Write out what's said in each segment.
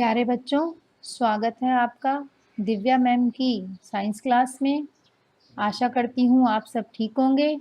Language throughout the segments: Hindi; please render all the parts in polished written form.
प्यारे बच्चों, स्वागत है आपका दिव्या मैम की साइंस क्लास में। आशा करती हूँ आप सब ठीक होंगे।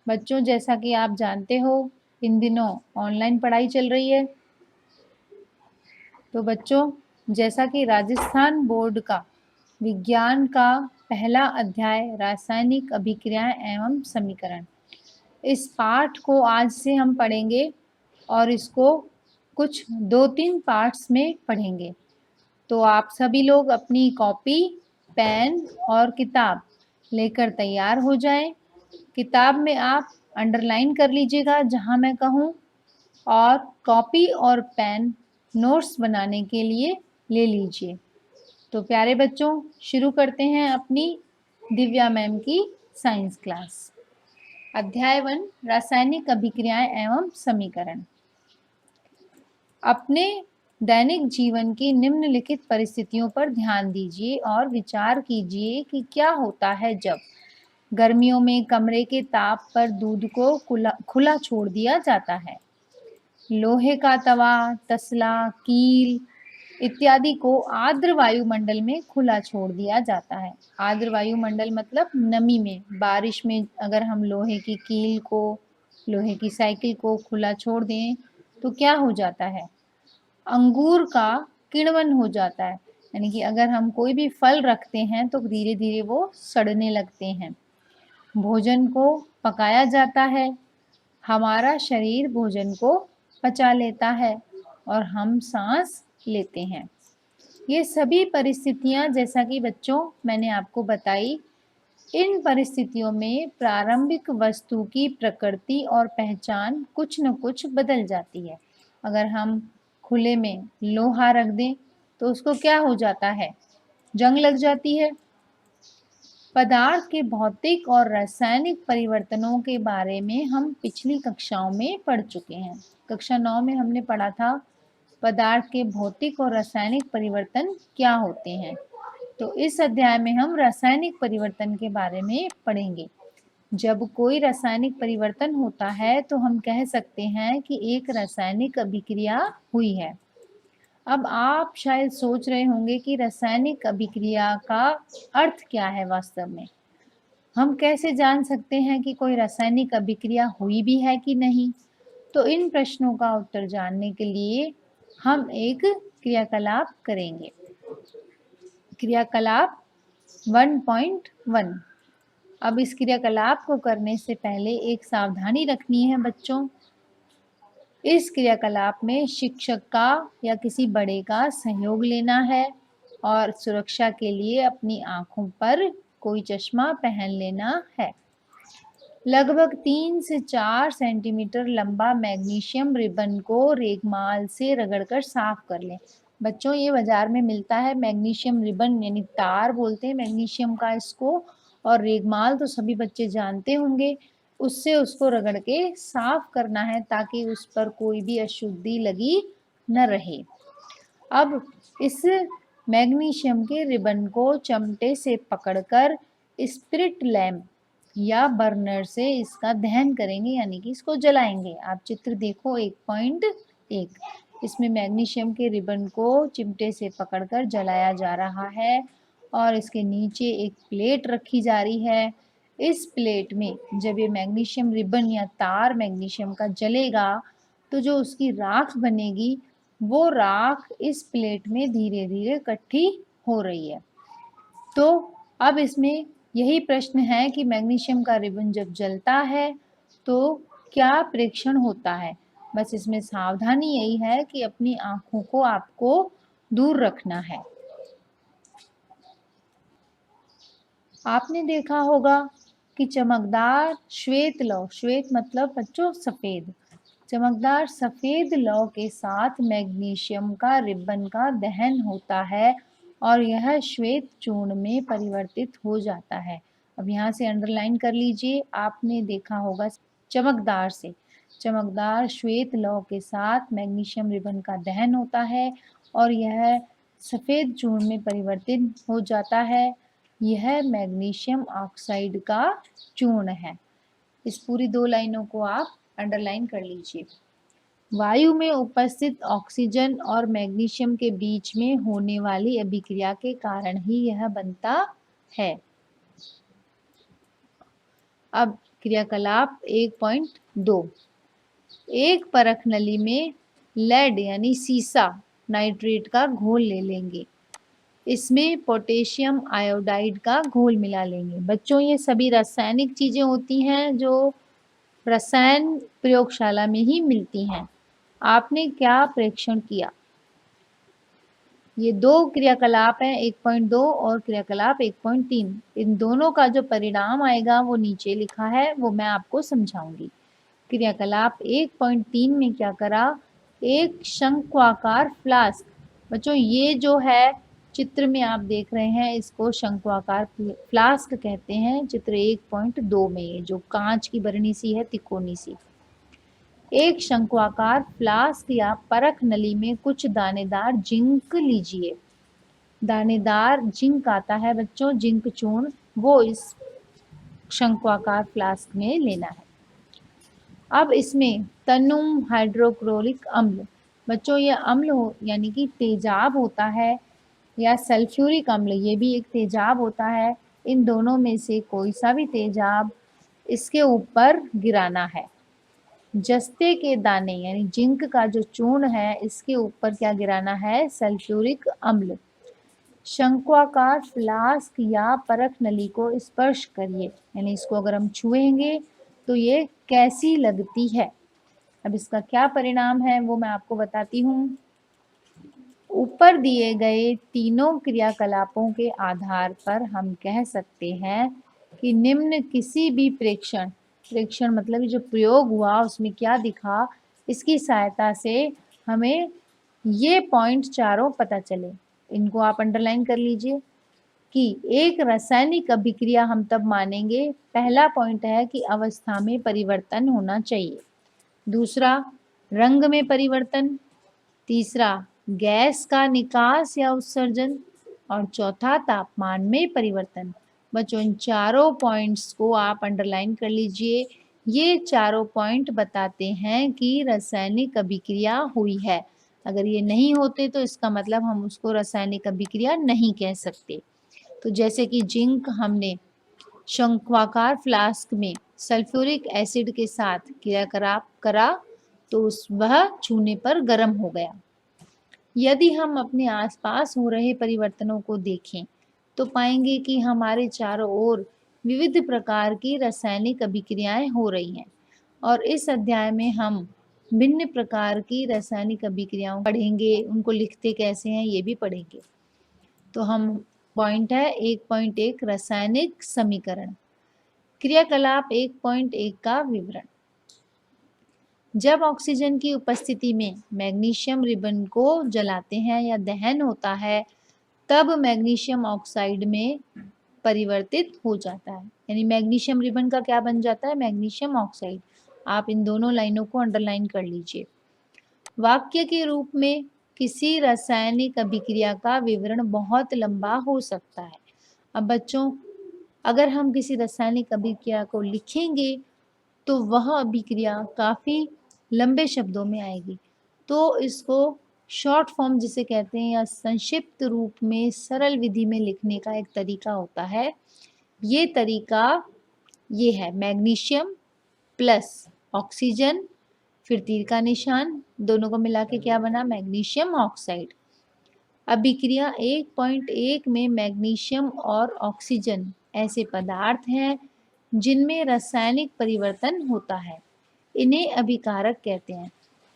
बच्चों, जैसा कि आप जानते हो, इन दिनों ऑनलाइन पढ़ाई चल रही है। तो बच्चों, जैसा कि राजस्थान बोर्ड का विज्ञान का पहला अध्याय रासायनिक अभिक्रियाएं एवं समीकरण, इस पाठ को आज से हम पढ़ेंगे और इसको कुछ 2-3 पार्ट्स में पढ़ेंगे। तो आप सभी लोग अपनी कॉपी, पेन और किताब लेकर तैयार हो जाएं। किताब में आप अंडरलाइन कर लीजिएगा जहां मैं कहूं, और कॉपी और पेन नोट्स बनाने के लिए ले लीजिए। तो प्यारे बच्चों, शुरू करते हैं अपनी दिव्या मैम की साइंस क्लास। अध्याय 1, रासायनिक अभिक्रियाएं एवं समीकरण। अपने दैनिक जीवन की निम्नलिखित परिस्थितियों पर ध्यान दीजिए और विचार कीजिए कि क्या होता है जब गर्मियों में कमरे के ताप पर दूध को खुला छोड़ दिया जाता है। लोहे का तवा, तसला, कील इत्यादि को आर्द्र वायुमंडल में खुला छोड़ दिया जाता है। आर्द्र वायुमंडल मतलब नमी में। बारिश में अगर हम लोहे की कील को, लोहे की साइकिल को खुला छोड़ दें तो क्या हो जाता है? अंगूर का किण्वन हो जाता है। यानी कि अगर हम कोई भी फल रखते हैं तो धीरे धीरे वो सड़ने लगते हैं। भोजन को पकाया जाता है। हमारा शरीर भोजन को पचा लेता है और हम सांस लेते हैं। ये सभी परिस्थितियां, जैसा कि बच्चों मैंने आपको बताई, इन परिस्थितियों में प्रारंभिक वस्तु की प्रकृति और पहचान कुछ न कुछ बदल जाती है। अगर हम खुले में लोहा रख दें तो उसको क्या हो जाता है? जंग लग जाती है। पदार्थ के भौतिक और रासायनिक परिवर्तनों के बारे में हम पिछली कक्षाओं में पढ़ चुके हैं। कक्षा 9 में हमने पढ़ा था पदार्थ के भौतिक और रासायनिक परिवर्तन क्या होते हैं। तो इस अध्याय में हम रासायनिक परिवर्तन के बारे में पढ़ेंगे। जब कोई रासायनिक परिवर्तन होता है तो हम कह सकते हैं कि एक रासायनिक अभिक्रिया हुई है। अब आप शायद सोच रहे होंगे कि रासायनिक अभिक्रिया का अर्थ क्या है वास्तव में। हम कैसे जान सकते हैं कि कोई रासायनिक अभिक्रिया हुई भी है कि नहीं? तो इन प्रश्नों का उत्तर जानने के लिए हम एक क्रियाकलाप करेंगे। क्रियाकलाप 1.1। अब इस क्रियाकलाप को करने से पहले एक सावधानी रखनी है बच्चों। इस क्रियाकलाप में शिक्षक का या किसी बड़े का सहयोग लेना है और सुरक्षा के लिए अपनी आंखों पर कोई चश्मा पहन लेना है। लगभग 3 से 4 सेंटीमीटर लंबा मैग्नीशियम रिबन को रेगमाल से रगड़कर साफ कर लें। बच्चों, ये बाजार में मिलता है मैग्नीशियम रिबन, यानी तार बोलते हैं मैग्नीशियम का इसको, और रेगमाल तो सभी बच्चे जानते होंगे। उससे उसको रगड़ के साफ करना है ताकि उस पर कोई भी अशुद्धि लगी न रहे। अब इस मैग्नीशियम के रिबन को चिमटे से पकड़कर स्पिरिट लैंप या बर्नर से इसका दहन करेंगे, यानी कि इसको जलाएंगे। आप चित्र देखो 1.1। इसमें मैग्नीशियम के रिबन को चिमटे से पकड़कर जलाया जा रहा है और इसके नीचे एक प्लेट रखी जा रही है। इस प्लेट में जब ये मैग्नीशियम रिबन या तार मैग्नीशियम का जलेगा तो जो उसकी राख बनेगी, वो राख इस प्लेट में धीरे धीरे इकट्ठी हो रही है। तो अब इसमें यही प्रश्न है कि मैग्नीशियम का रिबन जब जलता है तो क्या प्रेक्षण होता है। बस इसमें सावधानी यही है कि अपनी आंखों को आपको दूर रखना है। आपने देखा होगा कि चमकदार श्वेत लौ, श्वेत मतलब बच्चों सफेद, चमकदार सफेद लौ के साथ मैग्नीशियम का रिबन का दहन होता है और यह श्वेत चूर्ण में परिवर्तित हो जाता है। अब यहाँ से अंडरलाइन कर लीजिए, आपने देखा होगा चमकदार से, चमकदार श्वेत लौ के साथ मैग्नीशियम रिबन का दहन होता है और यह सफ़ेद चूर्ण में परिवर्तित हो जाता है। यह मैग्नीशियम ऑक्साइड का चूर्ण है। इस पूरी 2 लाइनों को आप अंडरलाइन कर लीजिए। वायु में उपस्थित ऑक्सीजन और मैग्नीशियम के बीच में होने वाली अभिक्रिया के कारण ही यह बनता है। अब क्रियाकलाप 1.2। एक परख नली में लेड यानी सीसा नाइट्रेट का घोल ले लेंगे। इसमें पोटेशियम आयोडाइड का घोल मिला लेंगे। बच्चों, ये सभी रासायनिक चीजें होती हैं जो रसायन प्रयोगशाला में ही मिलती हैं। आपने क्या प्रेक्षण किया? ये दो क्रियाकलाप हैं, 1.2 और क्रियाकलाप 1.3। इन दोनों का जो परिणाम आएगा वो नीचे लिखा है, वो मैं आपको समझाऊंगी। क्रियाकलाप 1.3 में क्या करा? एक शंक्वाकार फ्लास्क। बच्चों, ये जो है चित्र में आप देख रहे हैं, इसको शंक्वाकार फ्लास्क कहते हैं। चित्र 1.2 में ये जो कांच की बरनी सी है, तिकोनी सी, एक शंक्वाकार फ्लास्क या परख नली में कुछ दानेदार जिंक लीजिए। दानेदार जिंक आता है बच्चों, जिंक चूर्ण, वो इस शंक्वाकार फ्लास्क में लेना है। अब इसमें तन्नुम हाइड्रोक्लोरिक अम्ल। बच्चों, ये अम्ल यानी कि तेजाब होता है, या सल्फ्यूरिक अम्ल, ये भी एक तेजाब होता है। इन दोनों में से कोई सा भी तेजाब इसके ऊपर गिराना है। जस्ते के दाने यानी जिंक का जो चूर्ण है, इसके ऊपर क्या गिराना है? सल्फ्यूरिक अम्ल। शंक्वाकार फ्लास्क या परख नली को स्पर्श करिए, यानी इसको अगर हम छुएंगे तो ये कैसी लगती है। अब इसका क्या परिणाम है वो मैं आपको बताती हूँ। ऊपर दिए गए तीनों क्रियाकलापों के आधार पर हम कह सकते हैं कि निम्न किसी भी प्रेक्षण प्रेक्षण मतलब जो प्रयोग हुआ उसमें क्या दिखा, इसकी सहायता से हमें ये पॉइंट चारों पता चले। इनको आप अंडरलाइन कर लीजिए कि एक रासायनिक अभिक्रिया हम तब मानेंगे, पहला पॉइंट है कि अवस्था में परिवर्तन होना चाहिए। दूसरा, रंग में परिवर्तन। तीसरा, गैस का निकास या उत्सर्जन। और चौथा, तापमान में परिवर्तन। बच्चों, इन चारों पॉइंट्स को आप अंडरलाइन कर लीजिए। ये चारों पॉइंट बताते हैं कि रासायनिक अभिक्रिया हुई है। अगर ये नहीं होते तो इसका मतलब हम उसको रासायनिक अभिक्रिया नहीं कह सकते। तो जैसे कि जिंक हमने शंक्वाकार फ्लास्क में सल्फ्यूरिक एसिड के साथ क्रियाकलाप करा तो वह छूने पर गर्म हो गया। यदि हम अपने आसपास हो रहे परिवर्तनों को देखें तो पाएंगे कि हमारे चारों ओर विविध प्रकार की रासायनिक अभिक्रियाएं हो रही हैं, और इस अध्याय में हम भिन्न प्रकार की रासायनिक अभिक्रियाओं पढ़ेंगे, उनको लिखते कैसे हैं ये भी पढ़ेंगे। तो हम पॉइंट है 1.1 रासायनिक समीकरण। क्रियाकलाप 1.1 का विवरण। जब ऑक्सीजन की उपस्थिति में मैग्नीशियम रिबन को जलाते हैं या दहन होता है, तब मैग्नीशियम ऑक्साइड में परिवर्तित हो जाता है। यानी मैग्नीशियम रिबन का क्या बन जाता है? Magnesium oxide. आप इन दोनों लाइनों को अंडरलाइन कर लीजिए। वाक्य के रूप में किसी रासायनिक अभिक्रिया का विवरण बहुत लंबा हो सकता है। अब बच्चों, अगर हम किसी रासायनिक अभिक्रिया को लिखेंगे तो वह अभिक्रिया काफ़ी लंबे शब्दों में आएगी, तो इसको शॉर्ट फॉर्म जिसे कहते हैं या संक्षिप्त रूप में सरल विधि में लिखने का एक तरीका होता है। ये तरीका ये है, मैग्नीशियम प्लस ऑक्सीजन, फिर तीर का निशान, दोनों को मिला के क्या बना? Magnesium oxide. अभिक्रिया 1.1 में मैग्नीशियम और ऑक्सीजन ऐसे पदार्थ हैं जिनमें रासायनिक परिवर्तन होता है, इन्हें अभिकारक कहते हैं।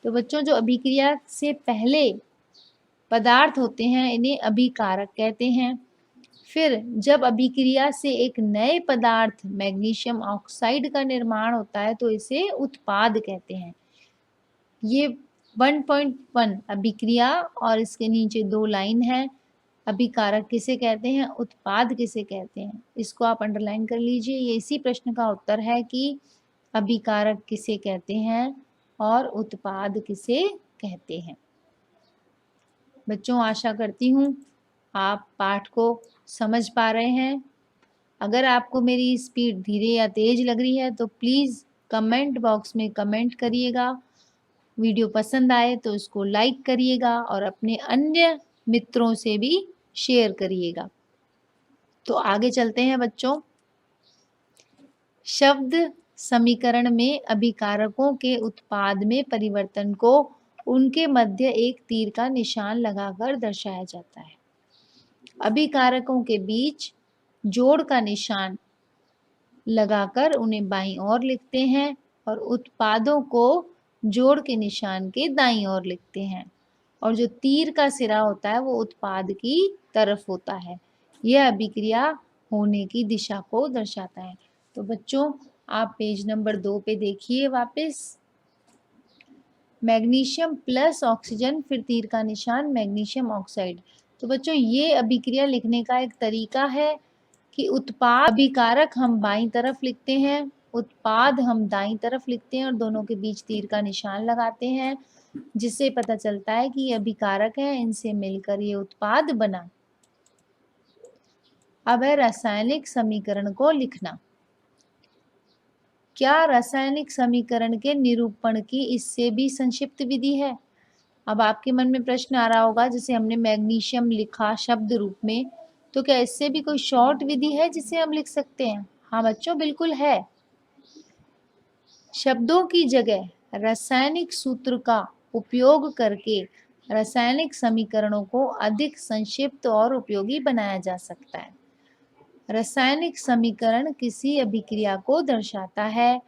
तो बच्चों, जो अभिक्रिया से पहले पदार्थ होते हैं इन्हें अभिकारक कहते हैं। फिर जब अभिक्रिया से एक नए पदार्थ मैग्नीशियम ऑक्साइड का निर्माण होता है तो इसे उत्पाद कहते हैं। ये 1.1 अभिक्रिया और इसके नीचे दो लाइन है। अभिकारक किसे कहते हैं, उत्पाद किसे कहते हैं, इसको आप अंडरलाइन कर लीजिए। ये इसी प्रश्न का उत्तर है कि अभिकारक किसे कहते हैं और उत्पाद किसे कहते हैं। बच्चों, आशा करती हूँ आप पाठ को समझ पा रहे हैं। अगर आपको मेरी स्पीड धीरे या तेज लग रही है तो प्लीज़ कमेंट बॉक्स में कमेंट करिएगा। वीडियो पसंद आए तो इसको लाइक करिएगा और अपने अन्य मित्रों से भी शेयर करिएगा। तो आगे चलते हैं बच्चों। शब्द समीकरण में अभिकारकों के उत्पाद में परिवर्तन को उनके मध्य एक तीर का निशान लगाकर दर्शाया जाता है। अभिकारकों के बीच जोड़ का निशान लगाकर उन्हें बाईं ओर लिखते हैं और उत्पादों को जोड़ के निशान के दाईं ओर लिखते हैं, और जो तीर का सिरा होता है वो उत्पाद की तरफ होता है। यह अभिक्रिया होने की दिशा को दर्शाता है। तो बच्चों आप पेज नंबर 2 पे देखिए वापस। मैग्नीशियम प्लस ऑक्सीजन, फिर तीर का निशान मैग्नीशियम ऑक्साइड। तो बच्चों ये अभिक्रिया लिखने का एक तरीका है कि उत्पाद अभिकारक हम बाईं तरफ लिखते हैं, उत्पाद हम दाईं तरफ लिखते हैं और दोनों के बीच तीर का निशान लगाते हैं, जिससे पता चलता है कि ये अभिकारक है, इनसे मिलकर ये उत्पाद बना। अब है रासायनिक समीकरण को लिखना। क्या रासायनिक समीकरण के निरूपण की इससे भी संक्षिप्त विधि है? अब आपके मन में प्रश्न आ रहा होगा, जैसे हमने मैग्नीशियम लिखा शब्द रूप में, तो क्या इससे भी कोई शॉर्ट विधि है जिसे हम लिख सकते हैं? हाँ बच्चों, बिल्कुल है। शब्दों की जगह रासायनिक सूत्र का उपयोग करके रासायनिक समीकरणों को अधिक संक्षिप्त और उपयोगी बनाया जा सकता है। रासायनिक समीकरण किसी अभिक्रिया को दर्शाता है।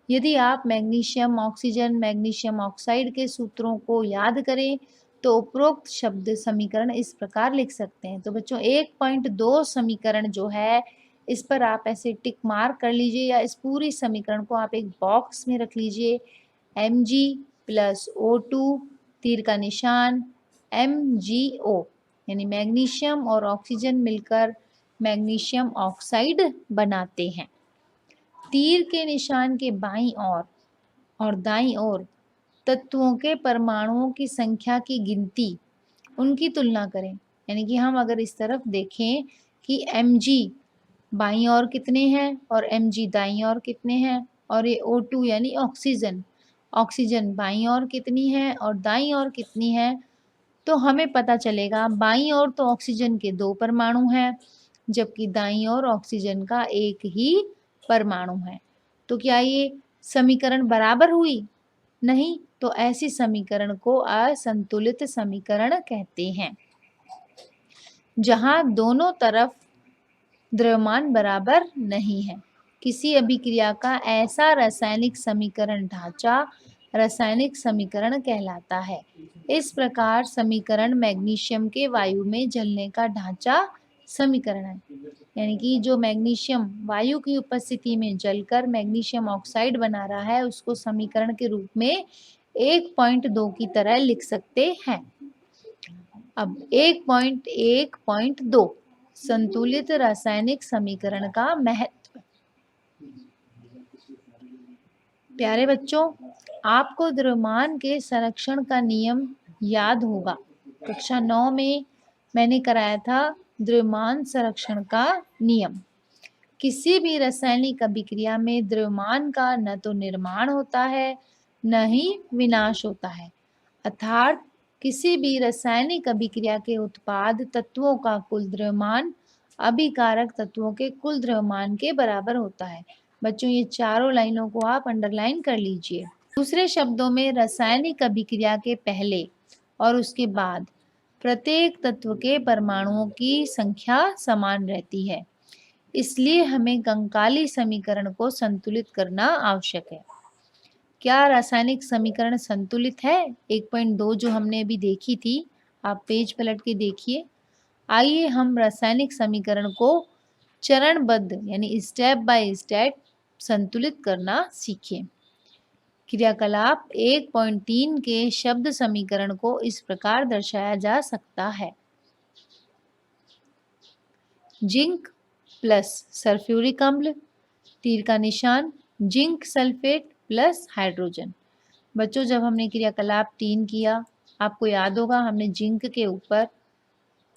यदि आप मैग्नीशियम ऑक्सीजन मैग्नीशियम ऑक्साइड के सूत्रों को याद करें तो उपरोक्त शब्द समीकरण इस प्रकार लिख सकते हैं। तो बच्चों 1.2 समीकरण जो है इस पर आप ऐसे टिक मार्क कर लीजिए, या इस पूरी समीकरण को आप एक बॉक्स में रख लीजिए। Mg प्लस O2 तीर का निशान MgO, यानी मैग्नीशियम और ऑक्सीजन मिलकर मैग्नीशियम ऑक्साइड बनाते हैं। तीर के निशान के बाईं ओर और दाईं ओर तत्वों के परमाणुओं की संख्या की गिनती, उनकी तुलना करें। यानी कि हम अगर इस तरफ देखें कि Mg बाईं ओर कितने हैं और Mg दाईं ओर कितने हैं, और ये O2 यानी ऑक्सीजन बाईं ओर कितनी है और दाईं ओर कितनी है, तो हमें पता चलेगा बाईं ओर तो ऑक्सीजन के 2 परमाणु हैं, जबकि दाईं ओर ऑक्सीजन का एक ही परमाणु है। तो क्या ये समीकरण बराबर हुई? नहीं, तो ऐसी समीकरण को असंतुलित समीकरण कहते हैं, जहां दोनों तरफ द्रव्यमान बराबर नहीं है। किसी अभिक्रिया का ऐसा रासायनिक समीकरण ढांचा रासायनिक समीकरण कहलाता है। इस प्रकार समीकरण मैग्नीशियम के वायु में जलने का ढांचा समीकरण है। यानी कि जो मैग्नीशियम वायु की उपस्थिति में जलकर मैग्नीशियम ऑक्साइड बना रहा है, उसको समीकरण के रूप में 1.2 की तरह लिख सकते हैं। अब 1.1.2 संतुलित रासायनिक समीकरण का महत्व। प्यारे बच्चों, आपको द्रव्यमान के संरक्षण का नियम याद होगा। कक्षा 9 में मैंने कराया था द्रव्यमान संरक्षण का नियम। किसी भी रासायनिक अभिक्रिया में द्रव्यमान का न तो निर्माण होता है न ही विनाश होता है, अर्थात किसी भी रासायनिक अभिक्रिया के उत्पाद तत्वों का कुल द्रव्यमान अभिकारक तत्वों के कुल द्रव्यमान के बराबर होता है। बच्चों ये चारों लाइनों को आप अंडरलाइन कर लीजिए। दूसरे शब्दों में रासायनिक अभिक्रिया के पहले और उसके बाद प्रत्येक तत्व के परमाणुओं की संख्या समान रहती है, इसलिए हमें कंकाली समीकरण को संतुलित करना आवश्यक है। क्या रासायनिक समीकरण संतुलित है? 1.2 जो हमने अभी देखी थी, आप पेज पलट के देखिए। आइए हम रासायनिक समीकरण को चरणबद्ध यानी स्टेप बाय स्टेप संतुलित करना सीखें। क्रियाकलाप 1.3 के शब्द समीकरण को इस प्रकार दर्शाया जा सकता है। जिंक प्लस सल्फ्यूरिक अम्ल, तीर का निशान जिंक सल्फेट प्लस हाइड्रोजन। बच्चों जब हमने क्रियाकलाप 3 किया, आपको याद होगा हमने जिंक के ऊपर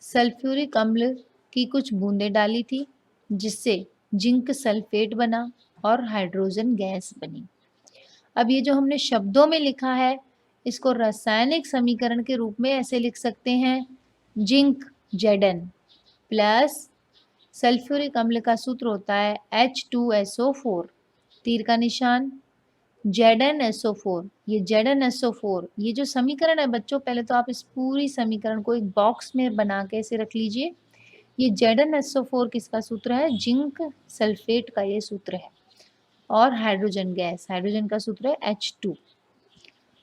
सल्फ्यूरिक अम्ल की कुछ बूंदें डाली थी, जिससे जिंक सल्फेट बना और हाइड्रोजन गैस बनी। अब ये जो हमने शब्दों में लिखा है, इसको रासायनिक समीकरण के रूप में ऐसे लिख सकते हैं, जिंक Zn प्लस सल्फ्यूरिक अम्ल का सूत्र होता है H2SO4, तीर का निशान ZnSO4, ये ZnSO4, ये जो समीकरण है बच्चों, पहले तो आप इस पूरी समीकरण को एक बॉक्स में बना के ऐसे रख लीजिए। ये ZnSO4 किसका सूत्र है? जिंक सल्फेट का ये सूत्र है। और हाइड्रोजन गैस, हाइड्रोजन का सूत्र है H2।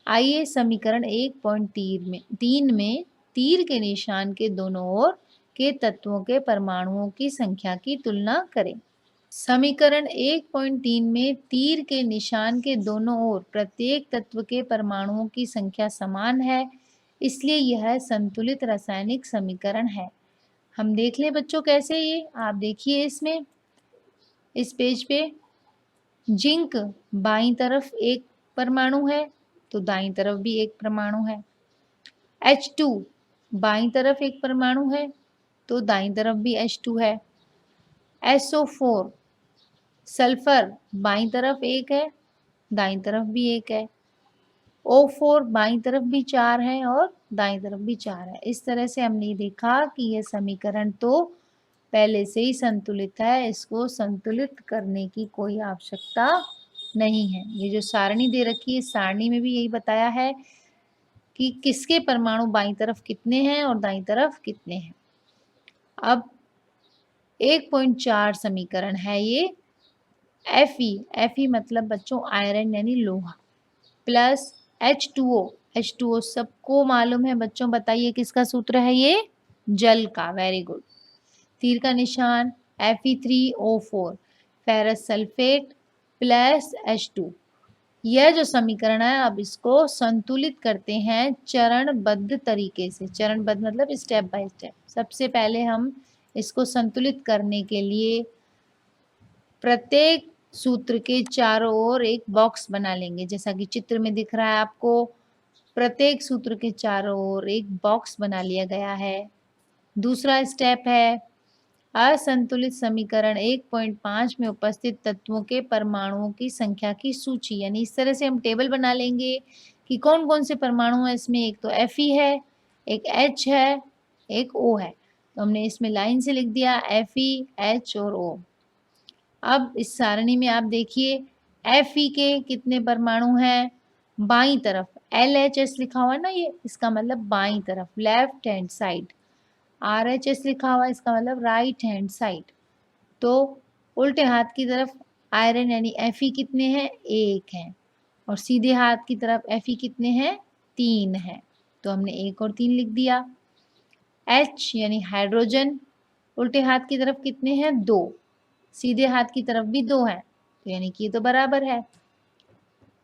आइए समीकरण 1.3 में तीर के निशान के दोनों ओर के तत्वों के परमाणुओं की संख्या की तुलना करें। समीकरण 1.3 में तीर के निशान के दोनों ओर प्रत्येक तत्व के परमाणुओं की संख्या समान है, इसलिए यह संतुलित रासायनिक समीकरण है। हम देख लें बच्चों कैसे, ये आप देखिए इसमें, इस पेज पे जिंक बाईं तरफ एक परमाणु है तो दाईं तरफ भी एक परमाणु है। H2 बाईं तरफ एक परमाणु है तो दाईं तरफ भी H2 है। SO4 सल्फर बाईं तरफ एक है, दाईं तरफ भी एक है। O4 बाईं तरफ भी 4 है और दाईं तरफ भी 4 है। इस तरह से हमने देखा कि यह समीकरण तो पहले से ही संतुलित है, इसको संतुलित करने की कोई आवश्यकता नहीं है। ये जो सारणी दे रखी है, सारणी में भी यही बताया है कि किसके परमाणु बाईं तरफ कितने हैं और दाईं तरफ कितने हैं। अब 1.4 समीकरण है ये Fe मतलब बच्चों आयरन यानी लोहा, प्लस H2O सबको मालूम है बच्चों, बताइए किसका सूत्र है? ये जल का। Very good. तीर का निशान Fe3O4 ferrous sulphate plus H2। यह जो समीकरण है, अब इसको संतुलित करते हैं चरणबद्ध तरीके से। चरणबद्ध मतलब स्टेप बाय स्टेप। सबसे पहले हम इसको संतुलित करने के लिए प्रत्येक सूत्र के चारों ओर एक बॉक्स बना लेंगे, जैसा कि चित्र में दिख रहा है आपको। प्रत्येक सूत्र के चारों ओर एक बॉक्स बना लिया गया है। दूसरा स्टेप है असंतुलित समीकरण 1.5 में उपस्थित तत्वों के परमाणुओं की संख्या की सूची, यानी इस तरह से हम टेबल बना लेंगे कि कौन कौन से परमाणु है इसमें। एक तो Fe है, एक H है, एक O है, तो हमने इसमें लाइन से लिख दिया Fe, H और O। अब इस सारणी में आप देखिए Fe के कितने परमाणु हैं? बाईं तरफ LHS लिखा हुआ है ना, ये इसका मतलब बाईं तरफ, लेफ्ट हैंड साइड। RHS लिखा हुआ है, इसका मतलब राइट हैंड साइड। तो उल्टे हाथ की तरफ आयरन यानी Fe कितने हैं? 1 है। और सीधे हाथ की तरफ Fe कितने हैं? 3 है। तो हमने 1 और 3 लिख दिया। H यानी हाइड्रोजन, उल्टे हाथ की तरफ कितने हैं? 2, सीधे हाथ की तरफ भी 2 है, तो यानी कि ये तो बराबर है।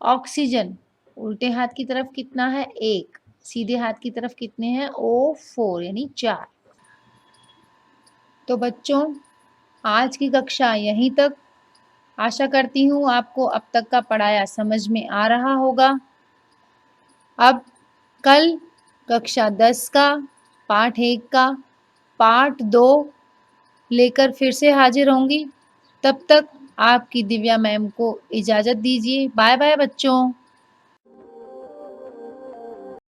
ऑक्सीजन उल्टे हाथ की तरफ कितना है? 1, सीधे हाथ की तरफ कितने हैं? O4 यानी 4। तो बच्चों आज की कक्षा यहीं तक। आशा करती हूँ आपको अब तक का पढ़ाया समझ में आ रहा होगा। अब कल कक्षा 10 का पाठ 1 का पाठ 2 लेकर फिर से हाजिर होंगी। तब तक आपकी दिव्या मैम को इजाज़त दीजिए। बाय बाय बच्चों।